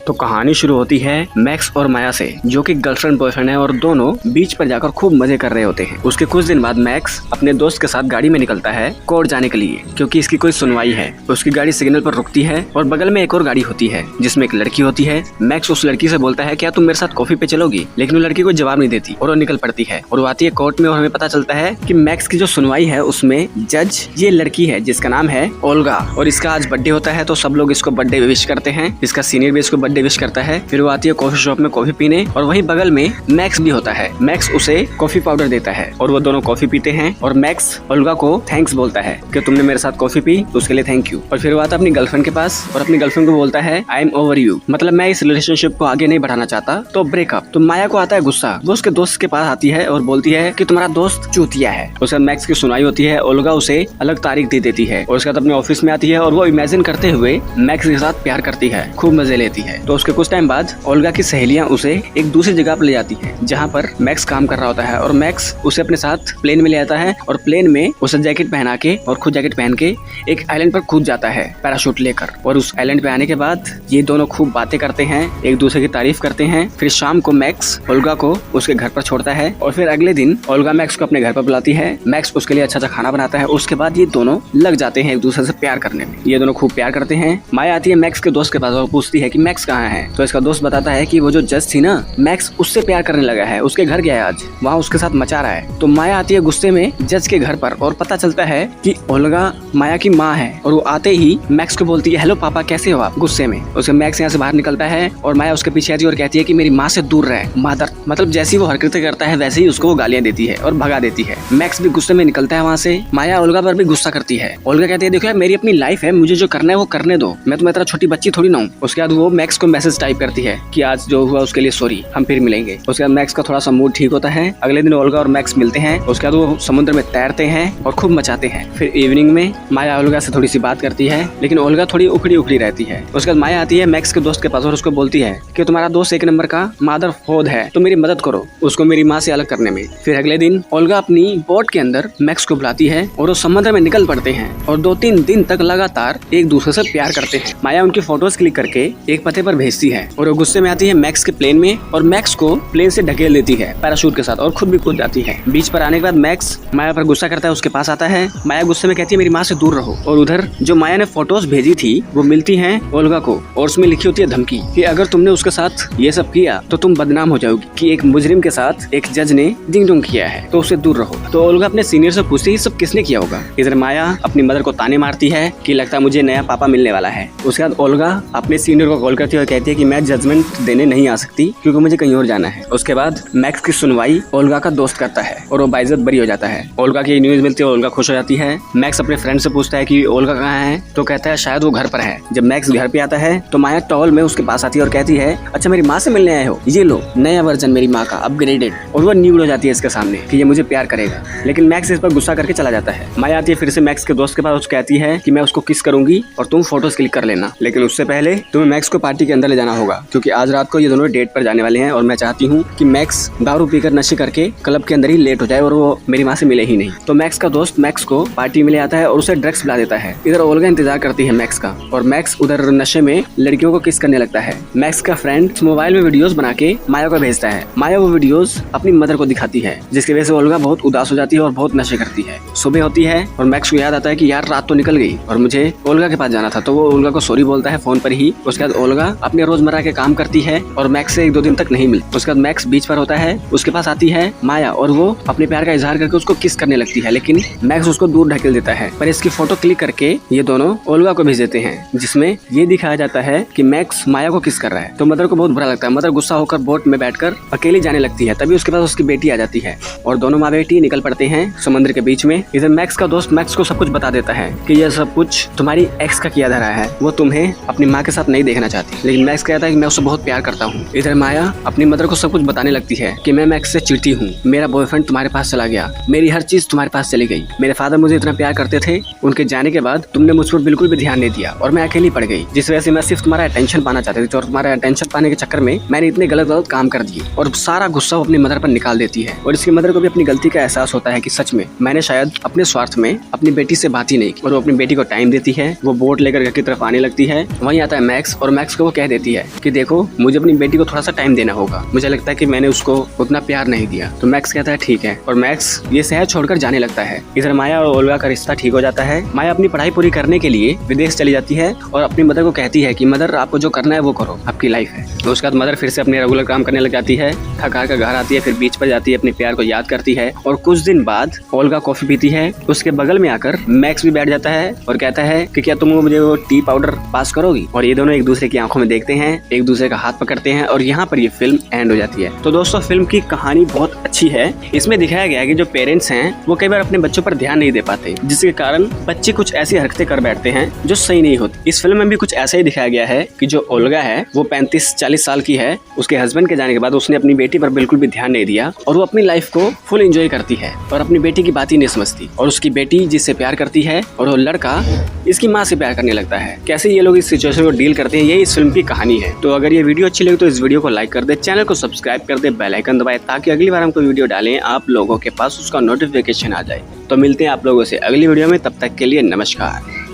तो कहानी शुरू होती है मैक्स और माया से, जो कि गर्लफ्रेंड बॉयफ्रेंड है और दोनों बीच पर जाकर खूब मजे कर रहे होते हैं। उसके कुछ दिन बाद मैक्स अपने दोस्त के साथ गाड़ी में निकलता है कोर्ट जाने के लिए, क्योंकि इसकी कोई सुनवाई है। उसकी गाड़ी सिग्नल पर रुकती है और बगल में एक और गाड़ी होती है जिसमें एक लड़की होती है। मैक्स उस लड़की से बोलता है क्या तुम मेरे साथ कॉफी पे चलोगी, लेकिन वो लड़की को जवाब नहीं देती और वो निकल पड़ती है और वो आती है कोर्ट में। और हमें पता चलता है कि मैक्स की जो सुनवाई है उसमें जज ये लड़की है जिसका नाम है ओल्गा, और इसका आज बर्थडे होता है तो सब लोग इसको बर्थडे विश करते हैं। इसका सीनियर भी इसको बर्थडे विश करता है। फिर वो आती है कॉफी शॉप में कॉफी पीने और वहीं बगल में मैक्स भी होता है। मैक्स उसे कॉफी पाउडर देता है और वो दोनों कॉफी पीते हैं और मैक्स ओल्गा को थैंक्स बोलता है कि तुमने मेरे साथ कॉफी पी तो उसके लिए थैंक यू। और फिर वो आता है अपनी गर्लफ्रेंड के पास और अपनी गर्लफ्रेंड को बोलता है आई एम ओवर यू, मतलब मैं इस रिलेशनशिप को आगे नहीं बढ़ाना चाहता, तो ब्रेकअप। तो माया को आता है गुस्सा, वो उसके दोस्त के पास आती है और बोलती है कि तुम्हारा दोस्त चूतिया है। उसके बाद मैक्स की सुनाई होती है, ओल्गा उसे अलग तारीख दे देती है और उसके बाद अपने ऑफिस में आती है और वो इमेजिन करते हुए मैक्स के साथ प्यार करती है, खूब मजे लेती है। तो उसके कुछ टाइम बाद ओल्गा की सहेलियां उसे एक दूसरी जगह पर ले जाती है जहाँ पर मैक्स काम कर रहा होता है और मैक्स उसे अपने साथ प्लेन में ले आता है और प्लेन में उसे जैकेट पहना के और खुद जैकेट पहन के एक आइलैंड पर कूद जाता है पैराशूट लेकर। और उस आइलैंड पे आने के बाद ये दोनों खूब बातें करते हैं, एक दूसरे की तारीफ करते हैं। फिर शाम को मैक्स ओल्गा को उसके घर पर छोड़ता है और फिर अगले दिन ओल्गा मैक्स को अपने घर पर बुलाती है। मैक्स उसके लिए अच्छा खाना बनाता है। उसके बाद ये दोनों लग जाते हैं एक दूसरे से प्यार करने में। ये दोनों खूब प्यार करते हैं। माया आती है मैक्स के दोस्त के पास और पूछती है कि मैक्स कहाँ है। तो इसका दोस्त बताता है कि वो जो जज थी ना, मैक्स उससे प्यार करने लगा है, उसके घर गया है आज, वहाँ उसके साथ मचा रहा है। तो माया आती है गुस्से में जज के घर पर और पता चलता है कि ओल्गा माया की माँ है और वो आते ही मैक्स को बोलती है हेलो पापा कैसे हो आप, गुस्से में। उसके मैक्स यहाँ से बाहर निकलता है और माया उसके पीछे आती है और कहती है कि मेरी माँ से दूर रहे मादर, मतलब जैसी वो हरकतें करता है वैसे ही उसको वो गालियां देती है और भगा देती है। मैक्स भी गुस्से में निकलता है वहाँ से। माया ओल्गा पर भी गुस्सा करती है। ओल्गा कहती है देखो यार मेरी अपनी लाइफ है, मुझे जो करना है वो करने दो, मैं तुम्हारी तरह छोटी बच्ची थोड़ी ना हूँ। उसके बाद वो मैक्स को मैसेज टाइप करती है कि आज जो हुआ उसके लिए सॉरी, हम फिर मिलेंगे। उसके बाद मैक्स का थोड़ा सा मूड ठीक होता है। अगले दिन ओल्गा और मैक्स मिलते हैं। उसके बाद वो समुद्र में तैरते हैं और खूब मचाते हैं। फिर इवनिंग में माया ओल्गा से थोड़ी सी बात करती है, लेकिन ओल्गा थोड़ी उखड़ी उखड़ी रहती है। उसके बाद माया आती है मैक्स के दोस्त के पास और उसको बोलती है कि तुम्हारा दोस्त एक नंबर का मादर फोद है, तो मेरी मदद करो उसको मेरी माँ से अलग करने में। फिर अगले दिन ओल्गा अपनी बोट के अंदर मैक्स को बुलाती है और वो समुद्र में निकल पड़ते हैं और 2-3 दिन तक लगातार एक दूसरे से प्यार करते हैं। माया उनकी फोटोज क्लिक करके एक पते पर भेजती है और वो गुस्से में आती है मैक्स के प्लेन में और मैक्स को प्लेन से ढकेल देती है पैराशूट के साथ और खुद भी कूद जाती है। बीच पर आने के बाद मैक्स माया पर गुस्सा करता है, उसके पास आता है। माया गुस्से में कहती है मेरी माँ से दूर रहो। और उधर जो माया ने फोटोज भेजी थी वो मिलती है ओल्गा को और उसमें लिखी होती है धमकी कि अगर तुमने उसके साथ ये सब किया तो तुम बदनाम हो जाओगी, कि एक मुजरिम के साथ एक जज ने डिंग डोंग किया है तो उससे दूर रहो। तो ओल्गा अपने सीनियर से पूछती है सब किसने किया होगा। इधर माया अपनी मदर को ताने मारती है कि लगता है मुझे नया पापा मिलने वाला है। उसके बाद ओल्गा अपने सीनियर को कॉल करती है और कहती है कि मैं जजमेंट देने नहीं आ सकती क्योंकि मुझे कहीं और जाना है। उसके बाद मैक्स की सुनवाई ओल्गा का दोस्त करता है और वो बाइज्जत बरी हो जाता है। ओल्गा की न्यूज मिलती है, ओल्गा खुश हो जाती है। मैक्स अपने फ्रेंड से पूछता है कि ओल्गा कहाँ है, तो कहता है शायद वो घर पर है। जब मैक्स घर पे आता है तो माया टॉवल में उसके पास आती है और कहती है अच्छा मेरी माँ से मिलने आए हो, ये लो नया वर्जन मेरी माँ का अपग्रेडेड। और वो न्यूड हो जाती है इसके सामने कि ये मुझे प्यार करेगा, लेकिन मैक्स इस पर गुस्सा करके चला जाता है। माया आती है फिर से मैक्स के दोस्त के पास, उसको कहती है कि मैं उसको किस करूंगी और तुम फोटोज क्लिक कर लेना, लेकिन उससे पहले तुम्हें मैक्स को पार्टी के अंदर ले जाना होगा क्योंकि आज रात को ये दोनों डेट पर जाने वाले हैं और मैं चाहती हूँ कि मैक्स दारू पीकर नशे करके क्लब के अंदर ही लेट हो जाए और वो मेरी माँ से मिले ही नहीं। तो मैक्स का दोस्त मैक्स को पार्टी में ले आता है और उसे ड्रग्स पिला देता है। इधर ओल्गा इंतजार करती है मैक्स का और मैक्स उधर नशे में लड़कियों को किस करने लगता है। मैक्स का फ्रेंड मोबाइल में वीडियोस बना के माया को भेजता है। माया वो वीडियोस अपनी मदर को दिखाती है जिसकी वजह से ओल्गा बहुत उदास हो जाती है और बहुत नशे करती है। सुबह होती है और मैक्स को याद आता है कि यार रात तो निकल गई और मुझे ओल्गा के पास जाना था, तो वो ओल्गा को सॉरी बोलता है फोन पर ही। उसके बाद ओल्गा अपने रोजमर्रा के काम करती है और मैक्स से 1-2 दिन तक नहीं मिलती। उसके बाद मैक्स बीच पर होता है, उसके पास आती है माया और वो अपने प्यार का इजहार करके उसको किस करने लगती है, लेकिन मैक्स उसको दूर ढकेल देता है। पर इसकी फोटो क्लिक करके ये दोनों ओल्गा को भेज देते हैं जिसमें ये दिखाया जाता है कि मैक्स माया को किस कर रहा है। तो मदर को बहुत बुरा लगता है। मदर गुस्सा होकर बोट में बैठकर अकेली जाने लगती है। तभी उसके पास उसकी बेटी आ जाती है और दोनों माँ बेटी निकल पड़ते हैं समुद्र के बीच में। इधर मैक्स का दोस्त मैक्स को सब कुछ बता देता है कि यह सब कुछ तुम्हारी एक्स का किया धरा है, वो तुम्हें अपनी माँ के साथ नहीं देखना चाहती, लेकिन मैक्स कहता है कि मैं उससे बहुत प्यार करता हूँ। इधर माया अपनी मदर को सब कुछ बताने लगती है कि मैं मैक्स से चिढ़ती हूँ, मेरा बॉयफ्रेंड तुम्हारे पास चला गया, मेरी हर चीज तुम्हारे पास चली गई, मेरे फादर मुझे इतना प्यार करते थे, उनके जाने के बाद तुमने मुझ पर बिल्कुल भी ध्यान नहीं दिया और मैं अकेली पड़ गई, जिस वजह से मैं सिर्फ तुम्हारा अटेंशन पाना चाहती थी और तुम्हारा अटेंशन पाने के चक्कर में मैंने इतने गलत काम कर दिए। और सारा गुस्सा अपनी मदर पर निकाल देती है और इसकी मदर को भी अपनी गलती का एहसास होता है कि सच में मैंने शायद अपने स्वार्थ में अपनी बेटी से बात ही नहीं की। और वो अपनी बेटी को टाइम देती है, वो बोट लेकर घर की तरफ आने लगती है। वहीं आता है मैक्स और मैक्स को वो कह देती है कि देखो मुझे अपनी बेटी को थोड़ा सा टाइम देना होगा, मुझे लगता है कि मैंने उसको उतना प्यार नहीं दिया। तो मैक्स कहता है ठीक है, और मैक्स ये शहर छोड़कर जाने लगता है। इधर माया और ओल्गा का रिश्ता ठीक हो जाता है। माया अपनी पढ़ाई पूरी करने के लिए विदेश चली जाती है और अपनी मदर को कहती है कि मदर आपको जो करना है वो करो, आपकी लाइफ है। तो उसके बाद मदर फिर से अपने रेगुलर काम करने लग जाती है, थका कर घर आती है, फिर बीच पर जाती है, अपने प्यार को याद करती है। और कुछ दिन बाद ओल्गा कॉफी पीती है, उसके बगल में आकर मैक्स भी बैठ जाता है और कहता है कि क्या तुम मुझे वो टी पाउडर पास करोगी। और ये दोनों एक दूसरे की आंखों में देखते हैं, एक दूसरे का हाथ पकड़ते हैं और यहाँ पर ये फिल्म एंड हो जाती है। तो दोस्तों फिल्म की कहानी बहुत अच्छी है। इसमें दिखाया गया है कि जो पेरेंट्स हैं वो कई बार अपने बच्चों पर ध्यान नहीं दे पाते, जिसके कारण बच्चे कुछ ऐसी हरकतें कर बैठते हैं जो सही नहीं होती। इस फिल्म में भी कुछ ऐसा ही दिखाया गया है कि जो ओल्गा है वो 35-40 साल की है। उसके हस्बैंड के जाने के बाद उसने अपनी बेटी पर बिल्कुल भी ध्यान नहीं दिया और वो अपनी लाइफ को फुल एंजॉय करती है और अपनी बेटी की बात ही नहीं समझती। और उसकी बेटी जिससे प्यार करती है और वो लड़का इसकी माँ से प्यार करने लगता है। कैसे ये लोग इस सिचुएशन को डील करते हैं, यही इस फिल्म की कहानी है। तो अगर ये वीडियो अच्छी लगी तो इस वीडियो को लाइक कर दे, चैनल को सब्सक्राइब कर दे, बेल आइकन दबाए ताकि अगली बार हम कोई वीडियो डालें आप लोगों के पास उसका नोटिफिकेशन आ जाए। तो मिलते हैं आप लोगों से अगली वीडियो में, तब तक के लिए नमस्कार।